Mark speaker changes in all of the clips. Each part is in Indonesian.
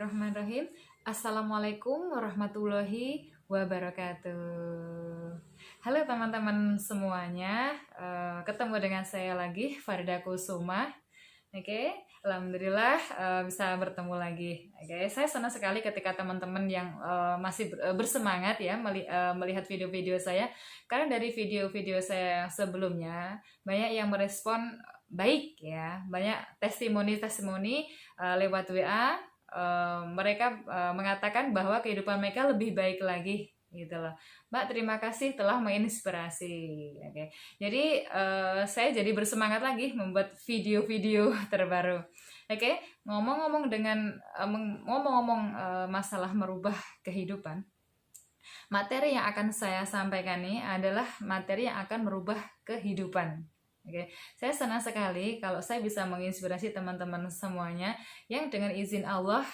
Speaker 1: Bismillahirrahmanirrahim. Assalamualaikum warahmatullahi wabarakatuh. Halo teman-teman semuanya, ketemu dengan saya lagi Farida Kusuma. Oke, alhamdulillah bisa bertemu lagi. Oke, saya senang sekali ketika teman-teman yang masih bersemangat ya melihat video-video saya. Karena dari video-video saya sebelumnya banyak yang merespon baik ya, banyak testimoni-testimoni lewat WA. Mereka mengatakan bahwa kehidupan mereka lebih baik lagi gitu loh. Mbak, terima kasih telah menginspirasi. Oke. Jadi saya jadi bersemangat lagi membuat video-video terbaru. Oke, ngomong-ngomong masalah merubah kehidupan. Materi yang akan saya sampaikan ini adalah materi yang akan merubah kehidupan. Oke, saya senang sekali kalau saya bisa menginspirasi teman-teman semuanya yang dengan izin Allah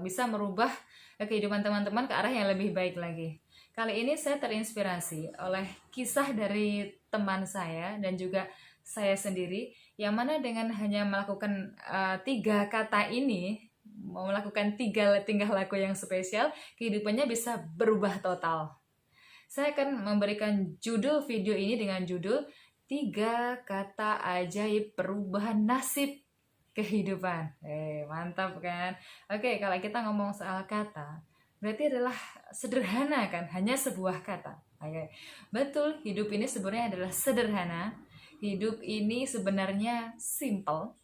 Speaker 1: bisa merubah kehidupan teman-teman ke arah yang lebih baik lagi. Kali ini saya terinspirasi oleh kisah dari teman saya dan juga saya sendiri, yang mana dengan hanya melakukan 3 kata ini, melakukan 3 tingkah laku yang spesial, kehidupannya bisa berubah total. Saya akan memberikan judul video ini dengan judul 3 kata ajaib perubahan nasib kehidupan. Mantap kan? Oke, kalau kita ngomong soal kata, berarti adalah sederhana kan? Hanya sebuah kata. Oke, betul, hidup ini sebenarnya adalah sederhana. Hidup ini sebenarnya simple.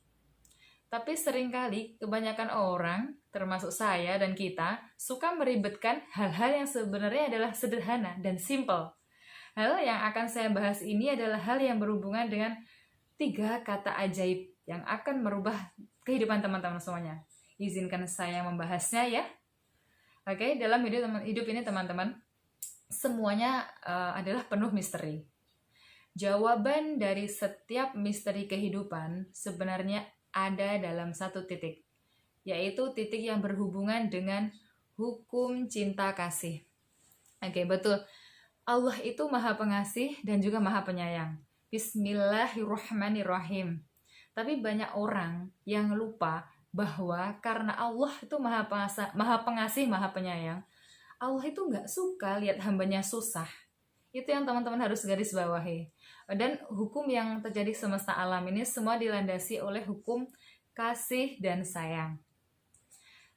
Speaker 1: Tapi seringkali kebanyakan orang, termasuk saya dan kita, suka meribetkan hal-hal yang sebenarnya adalah sederhana dan simple. Hal yang akan saya bahas ini adalah hal yang berhubungan dengan 3 kata ajaib yang akan merubah kehidupan teman-teman semuanya. Izinkan saya membahasnya ya. Oke, dalam hidup ini teman-teman, semuanya adalah penuh misteri. Jawaban dari setiap misteri kehidupan sebenarnya ada dalam satu titik, yaitu titik yang berhubungan dengan hukum cinta kasih. Oke, betul. Allah itu maha pengasih dan juga maha penyayang. Bismillahirrahmanirrahim. Tapi banyak orang yang lupa bahwa karena Allah itu maha pengasih, maha penyayang, Allah itu nggak suka lihat hambanya susah. Itu yang teman-teman harus garis bawahi. Dan hukum yang terjadi semesta alam ini semua dilandasi oleh hukum kasih dan sayang.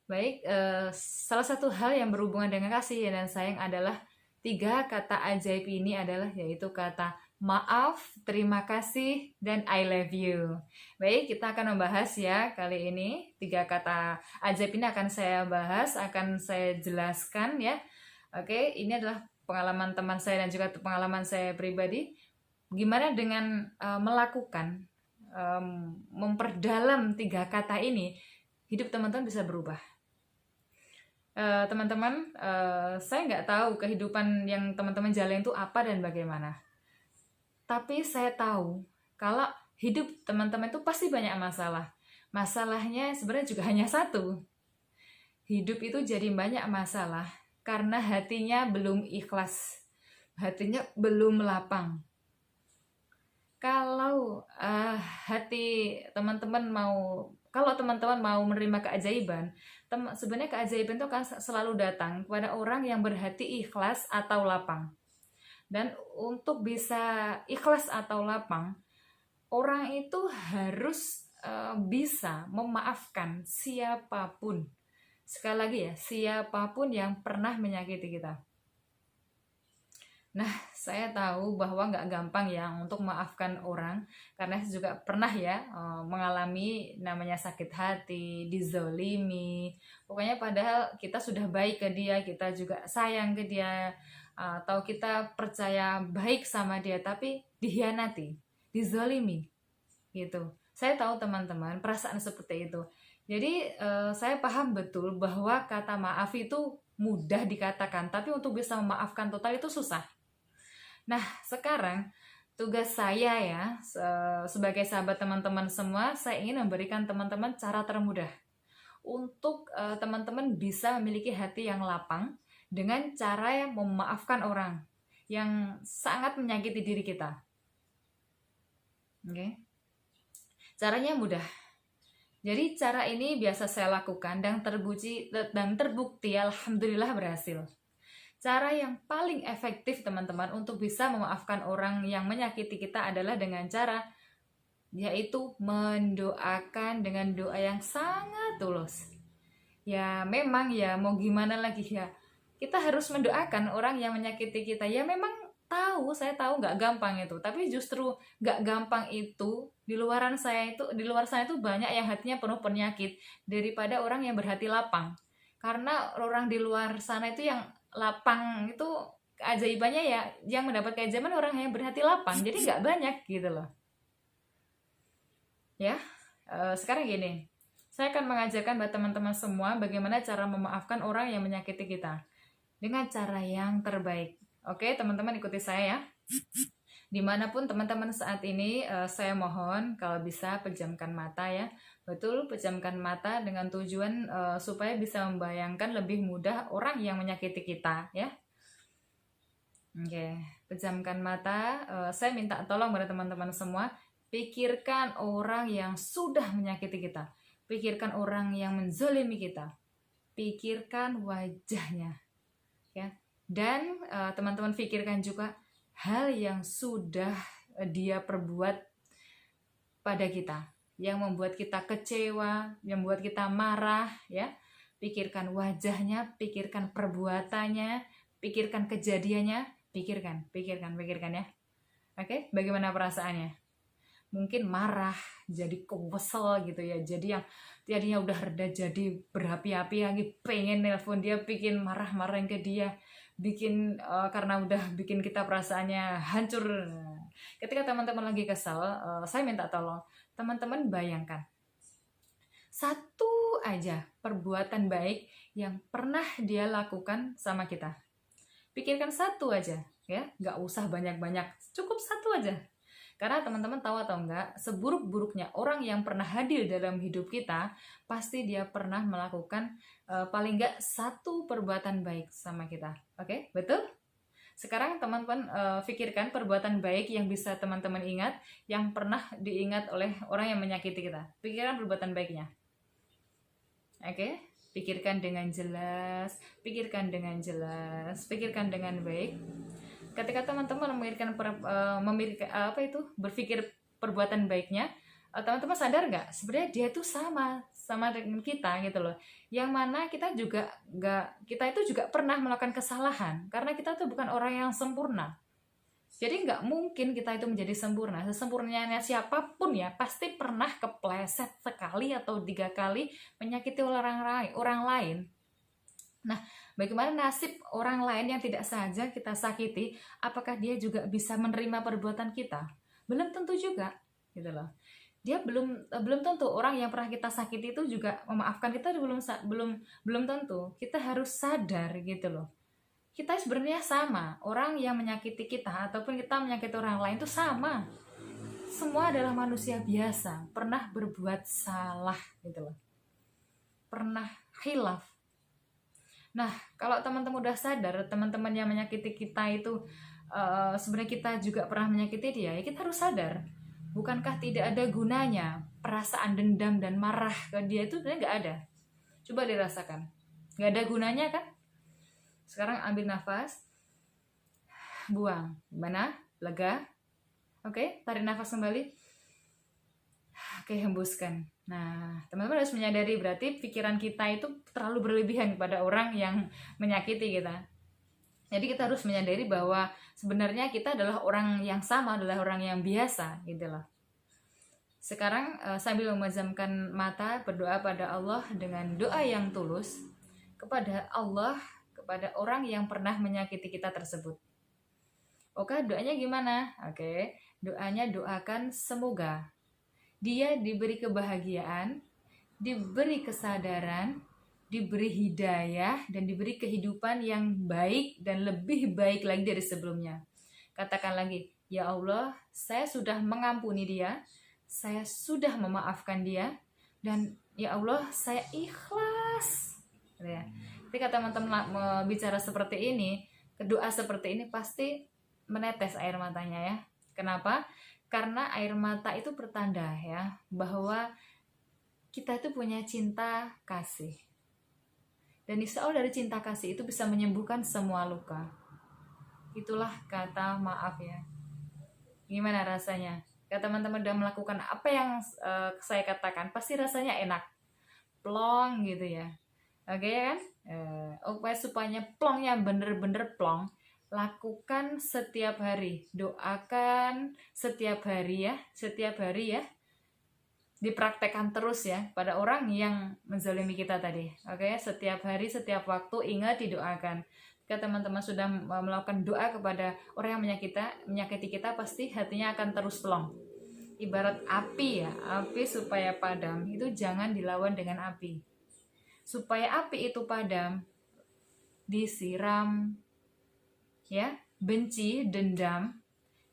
Speaker 1: Baik, salah satu hal yang berhubungan dengan kasih dan sayang adalah 3 kata ajaib ini adalah yaitu kata maaf, terima kasih, dan I love you. Baik, kita akan membahas ya kali ini 3 kata ajaib ini akan saya bahas, akan saya jelaskan ya. Oke, ini adalah pengalaman teman saya dan juga pengalaman saya pribadi. Gimana dengan melakukan, memperdalam 3 kata ini, hidup teman-teman bisa berubah. Teman-teman, saya nggak tahu kehidupan yang teman-teman jalani itu apa dan bagaimana. Tapi saya tahu kalau hidup teman-teman itu pasti banyak masalah. Masalahnya sebenarnya juga hanya satu. Hidup itu jadi banyak masalah karena hatinya belum ikhlas, hatinya belum lapang. Kalau kalau teman-teman mau menerima keajaiban, sebenarnya keajaiban itu akan selalu datang kepada orang yang berhati ikhlas atau lapang. Dan untuk bisa ikhlas atau lapang, orang itu harus bisa memaafkan siapapun. Sekali lagi ya, siapapun yang pernah menyakiti kita. Nah, saya tahu bahwa nggak gampang ya untuk memaafkan orang, karena saya juga pernah ya mengalami namanya sakit hati, dizolimi. Pokoknya padahal kita sudah baik ke dia, kita juga sayang ke dia, atau kita percaya baik sama dia, tapi dikhianati, dizolimi gitu. Saya tahu teman-teman perasaan seperti itu. Jadi saya paham betul bahwa kata maaf itu mudah dikatakan, tapi untuk bisa memaafkan total itu susah. Nah, sekarang tugas saya ya sebagai sahabat teman-teman semua, saya ingin memberikan teman-teman cara termudah untuk teman-teman bisa memiliki hati yang lapang dengan cara yang memaafkan orang yang sangat menyakiti diri kita. Oke. Caranya mudah. Jadi cara ini biasa saya lakukan dan terbukti alhamdulillah berhasil. Cara yang paling efektif teman-teman untuk bisa memaafkan orang yang menyakiti kita adalah dengan cara yaitu mendoakan dengan doa yang sangat tulus. Ya memang ya mau gimana lagi ya, kita harus mendoakan orang yang menyakiti kita. Ya memang saya tahu nggak gampang itu, tapi justru nggak gampang itu di luar sana itu banyak yang hatinya penuh penyakit daripada orang yang berhati lapang. Karena orang di luar sana itu yang lapang itu keajaibannya ya, yang mendapat keajaiban orang yang berhati lapang, jadi nggak banyak gitu loh ya. Sekarang gini, saya akan mengajarkan buat teman-teman semua bagaimana cara memaafkan orang yang menyakiti kita dengan cara yang terbaik. Oke, teman-teman ikuti saya ya. Dimanapun teman-teman saat ini, saya mohon kalau bisa pejamkan mata ya. Betul, pejamkan mata dengan tujuan supaya bisa membayangkan lebih mudah orang yang menyakiti kita ya. Oke, pejamkan mata. Saya minta tolong pada teman-teman semua, pikirkan orang yang sudah menyakiti kita. Pikirkan orang yang menzolimi kita. Pikirkan wajahnya ya. Dan teman-teman pikirkan juga hal yang sudah dia perbuat pada kita, yang membuat kita kecewa, yang membuat kita marah ya. Pikirkan wajahnya, pikirkan perbuatannya, pikirkan kejadiannya, pikirkan ya. Oke, bagaimana perasaannya? Mungkin marah jadi kesel gitu ya, jadi yang tadinya udah reda jadi berapi-api lagi, pengen nelpon dia, bikin marah-marahin ke dia, bikin karena udah bikin kita perasaannya hancur. Ketika teman-teman lagi kesel, saya minta tolong teman-teman bayangkan satu aja perbuatan baik yang pernah dia lakukan sama kita. Pikirkan satu aja ya, nggak usah banyak-banyak, cukup satu aja. Karena teman-teman tahu atau enggak, seburuk-buruknya orang yang pernah hadir dalam hidup kita, pasti dia pernah melakukan paling enggak satu perbuatan baik sama kita. Oke, betul? Sekarang teman-teman pikirkan perbuatan baik yang bisa teman-teman ingat, yang pernah diingat oleh orang yang menyakiti kita. Pikirkan perbuatan baiknya. Oke, pikirkan dengan jelas, pikirkan dengan baik. Ketika teman-teman berpikir perbuatan baiknya, teman-teman sadar nggak sebenarnya dia itu sama dengan kita gitu loh, yang mana kita itu juga pernah melakukan kesalahan, karena kita tuh bukan orang yang sempurna. Jadi nggak mungkin kita itu menjadi sempurna. Sesempurnanya siapapun ya pasti pernah kepleset sekali atau 3 kali menyakiti orang lain. Nah, bagaimana nasib orang lain yang tidak saja kita sakiti? Apakah dia juga bisa menerima perbuatan kita? Belum tentu juga, gitu loh. Dia belum tentu orang yang pernah kita sakiti itu juga memaafkan kita, belum tentu. Kita harus sadar gitu loh. Kita sebenarnya sama, orang yang menyakiti kita ataupun kita menyakiti orang lain itu sama. Semua adalah manusia biasa, pernah berbuat salah gitu loh. Pernah khilaf. Nah, kalau teman-teman udah sadar, teman-teman yang menyakiti kita itu sebenarnya kita juga pernah menyakiti dia, ya kita harus sadar. Bukankah tidak ada gunanya perasaan dendam dan marah ke dia itu sebenarnya nggak ada. Coba dirasakan, nggak ada gunanya kan? Sekarang ambil nafas, buang. Gimana? Lega? Oke, tarik nafas kembali. Oke, hembuskan. Nah, teman-teman harus menyadari berarti pikiran kita itu terlalu berlebihan kepada orang yang menyakiti kita. Jadi kita harus menyadari bahwa sebenarnya kita adalah orang yang sama, adalah orang yang biasa gitu loh. Sekarang sambil memejamkan mata, berdoa pada Allah dengan doa yang tulus kepada Allah, kepada orang yang pernah menyakiti kita tersebut. Oke, doanya gimana? Oke, doanya doakan semoga dia diberi kebahagiaan, diberi kesadaran, diberi hidayah, dan diberi kehidupan yang baik dan lebih baik lagi dari sebelumnya. Katakan lagi, ya Allah, saya sudah mengampuni dia, saya sudah memaafkan dia, dan ya Allah, saya ikhlas. Ya. Ketika teman-teman bicara seperti ini, doa seperti ini pasti menetes air matanya ya. Kenapa? Karena air mata itu pertanda ya bahwa kita itu punya cinta kasih. Dan insya Allah dari cinta kasih itu bisa menyembuhkan semua luka. Itulah kata maaf ya. Gimana rasanya? Kalau teman-teman udah melakukan apa yang saya katakan, pasti rasanya enak. Plong gitu ya. Oke kan? Supaya plongnya bener-bener plong, lakukan setiap hari. Doakan setiap hari ya. Dipraktekkan terus ya pada orang yang menzalimi kita tadi. Oke, setiap hari, setiap waktu ingat didoakan. Jika teman-teman sudah melakukan doa kepada orang yang menyakiti kita, pasti hatinya akan terus plong. Ibarat api ya, api supaya padam itu jangan dilawan dengan api. Supaya api itu padam, disiram ya, benci, dendam,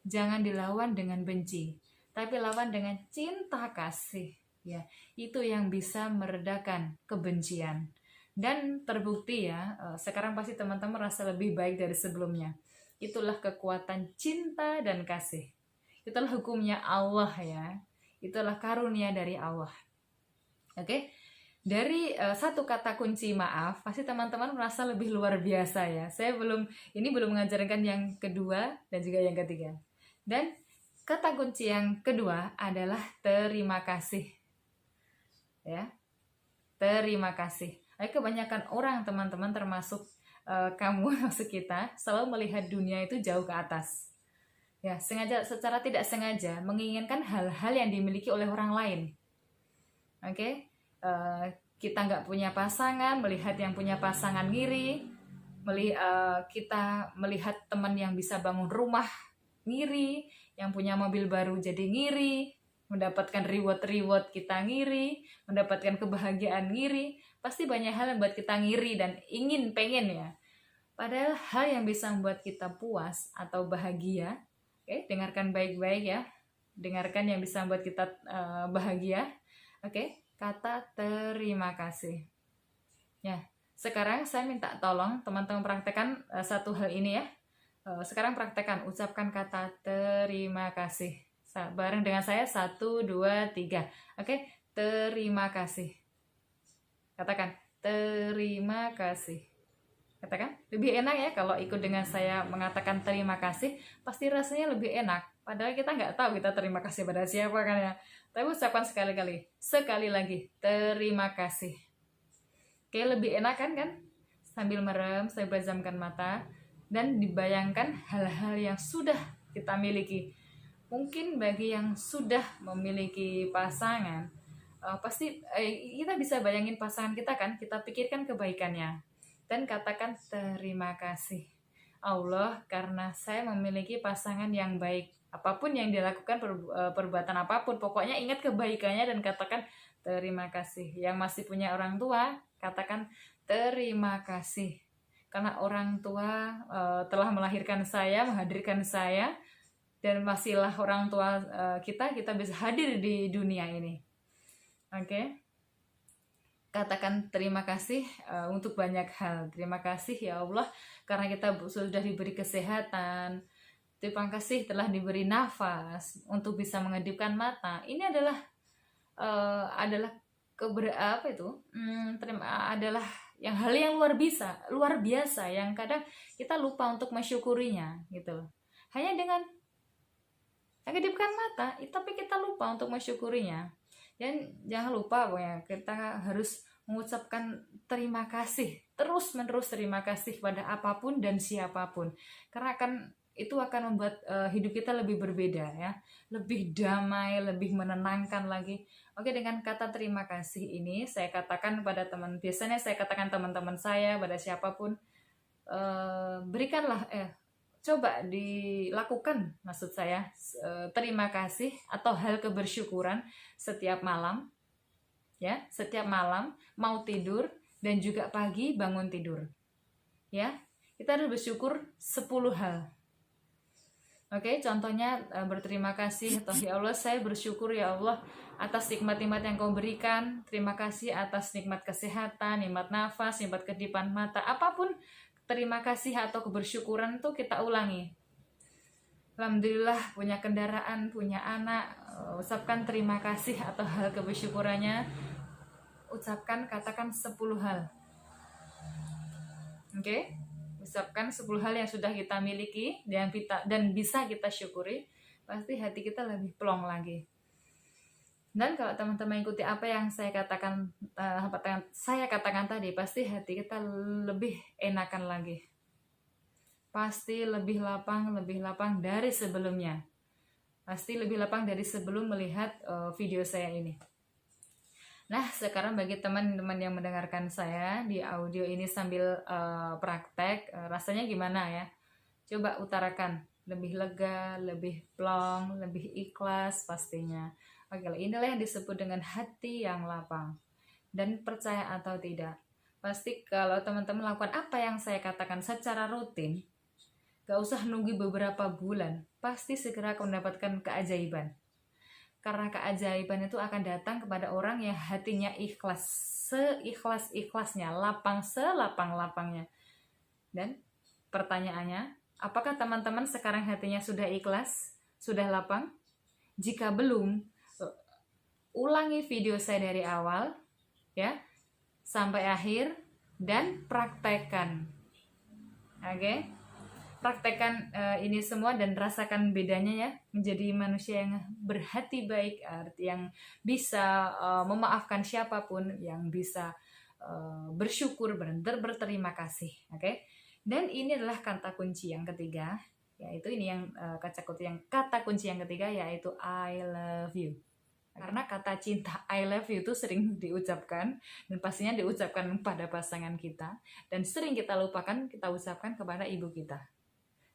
Speaker 1: jangan dilawan dengan benci, tapi lawan dengan cinta kasih ya. Itu yang bisa meredakan kebencian. Dan terbukti ya, sekarang pasti teman-teman merasa lebih baik dari sebelumnya. Itulah kekuatan cinta dan kasih. Itulah hukumnya Allah ya. Itulah karunia dari Allah. Oke. Dari satu kata kunci maaf, pasti teman-teman merasa lebih luar biasa ya. Saya belum mengajarkan yang kedua dan juga yang ketiga. Dan kata kunci yang kedua adalah terima kasih. Ya. Terima kasih. Kebanyakan orang teman-teman termasuk kamu masuk kita selalu melihat dunia itu jauh ke atas. Ya, secara tidak sengaja menginginkan hal-hal yang dimiliki oleh orang lain. Oke. Kita nggak punya pasangan, melihat yang punya pasangan ngiri, kita melihat teman yang bisa bangun rumah ngiri, yang punya mobil baru jadi ngiri, mendapatkan reward kita ngiri, mendapatkan kebahagiaan ngiri, pasti banyak hal yang buat kita ngiri dan pengen ya. Padahal hal yang bisa membuat kita puas atau bahagia, dengarkan baik-baik ya, dengarkan yang bisa membuat kita bahagia, kata terima kasih. Ya, sekarang saya minta tolong teman-teman praktekkan satu hal ini ya. Sekarang praktekkan, ucapkan kata terima kasih. Bareng dengan saya, 1, 2, 3. Terima kasih. Katakan, terima kasih. Katakan, lebih enak ya kalau ikut dengan saya mengatakan terima kasih, pasti rasanya lebih enak. Padahal kita nggak tahu kita terima kasih pada siapa kan ya. Tapi ucapkan sekali lagi, terima kasih. Lebih enak kan? Sambil merem, saya pejamkan mata, dan dibayangkan hal-hal yang sudah kita miliki. Mungkin bagi yang sudah memiliki pasangan, pasti kita bisa bayangin pasangan kita kan, kita pikirkan kebaikannya. Dan katakan terima kasih Allah karena saya memiliki pasangan yang baik. Apapun yang dilakukan, perbuatan apapun, pokoknya ingat kebaikannya dan katakan terima kasih. Yang masih punya orang tua, katakan terima kasih. Karena orang tua telah melahirkan saya, menghadirkan saya, dan masihlah orang tua kita bisa hadir di dunia ini. Katakan terima kasih untuk banyak hal. Terima kasih ya Allah karena kita sudah diberi kesehatan. Terima kasih telah diberi nafas untuk bisa mengedipkan mata. Ini adalah adalah hal yang luar biasa yang kadang kita lupa untuk mensyukurinya gitu. Hanya dengan mengedipkan mata, tapi kita lupa untuk mensyukurinya. Dan jangan lupa bahwa kita harus mengucapkan terima kasih, terus-menerus terima kasih pada apapun dan siapapun. Karena itu akan membuat hidup kita lebih berbeda ya, lebih damai, lebih menenangkan lagi. Dengan kata terima kasih ini saya katakan pada biasanya saya katakan teman-teman saya, pada siapapun, coba dilakukan, maksud saya terima kasih atau hal kebersyukuran setiap malam ya, setiap malam mau tidur dan juga pagi bangun tidur ya, kita harus bersyukur 10 hal. Contohnya berterima kasih atau ya Allah saya bersyukur ya Allah atas nikmat-nikmat yang Kau berikan. Terima kasih atas nikmat kesehatan, nikmat nafas, nikmat kedipan mata. Apapun terima kasih atau kebersyukuran itu kita ulangi. Alhamdulillah punya kendaraan, punya anak, ucapkan terima kasih atau hal kebersyukurannya. katakan 10 hal. Oke? Ucapkan 10 hal yang sudah kita miliki dan bisa kita syukuri, pasti hati kita lebih plong lagi. Dan kalau teman-teman ikuti apa yang saya katakan tadi, pasti hati kita lebih enakan lagi. Pasti lebih lapang dari sebelumnya. Pasti lebih lapang dari sebelum melihat video saya ini. Nah, sekarang bagi teman-teman yang mendengarkan saya di audio ini sambil praktek, rasanya gimana ya? Coba utarakan, lebih lega, lebih plong, lebih ikhlas pastinya. Oke, inilah yang disebut dengan hati yang lapang. Dan percaya atau tidak, pasti kalau teman-teman lakukan apa yang saya katakan secara rutin, gak usah nunggu beberapa bulan, pasti segera akan mendapatkan keajaiban. Karena keajaiban itu akan datang kepada orang yang hatinya ikhlas, seikhlas-ikhlasnya, lapang selapang-lapangnya. Dan pertanyaannya, apakah teman-teman sekarang hatinya sudah ikhlas, sudah lapang? Jika belum, ulangi video saya dari awal ya sampai akhir dan praktekkan. Oke? Praktekkan ini semua dan rasakan bedanya ya, menjadi manusia yang berhati baik, yang bisa memaafkan siapapun, yang bisa bersyukur, berterima kasih. Oke? Dan ini adalah kata kunci yang ketiga, yaitu ini yang kata kunci yang ketiga, yaitu I love you. Karena kata cinta I love you itu sering diucapkan, dan pastinya diucapkan pada pasangan kita, dan sering kita lupakan, kita ucapkan kepada ibu kita,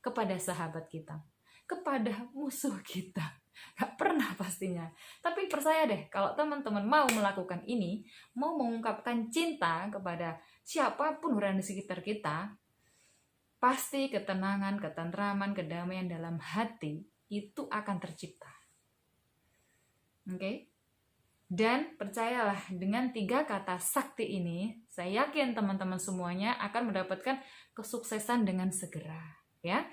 Speaker 1: kepada sahabat kita, kepada musuh kita. Gak pernah pastinya. Tapi percaya deh, kalau teman-teman mau melakukan ini, mau mengungkapkan cinta kepada siapapun orang di sekitar kita, pasti ketenangan, ketentraman, kedamaian dalam hati itu akan tercipta. Oke? Dan percayalah, dengan 3 kata sakti ini, saya yakin teman-teman semuanya akan mendapatkan kesuksesan dengan segera, ya.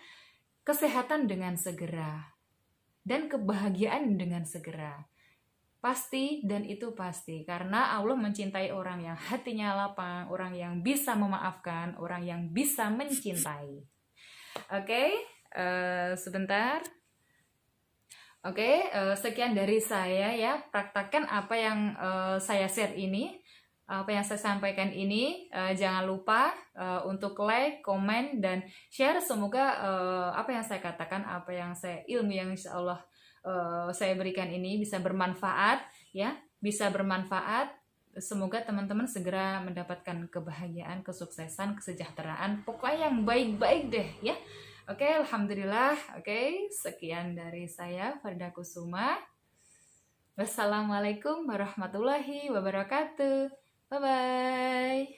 Speaker 1: Kesehatan dengan segera, dan kebahagiaan dengan segera. Pasti, dan itu pasti, karena Allah mencintai orang yang hatinya lapang, orang yang bisa memaafkan, orang yang bisa mencintai. Oke, sebentar. Oke, sekian dari saya ya. Praktekkan apa yang saya share ini, apa yang saya sampaikan ini. Jangan lupa untuk like, komen, dan share. Semoga apa yang saya katakan, apa yang ilmu yang insya Allah saya berikan ini bisa bermanfaat ya, bisa bermanfaat. Semoga teman-teman segera mendapatkan kebahagiaan, kesuksesan, kesejahteraan, pokoknya yang baik-baik deh ya. Oke, alhamdulillah. Oke, sekian dari saya, Farida Kusuma. Wassalamualaikum warahmatullahi wabarakatuh. Bye-bye.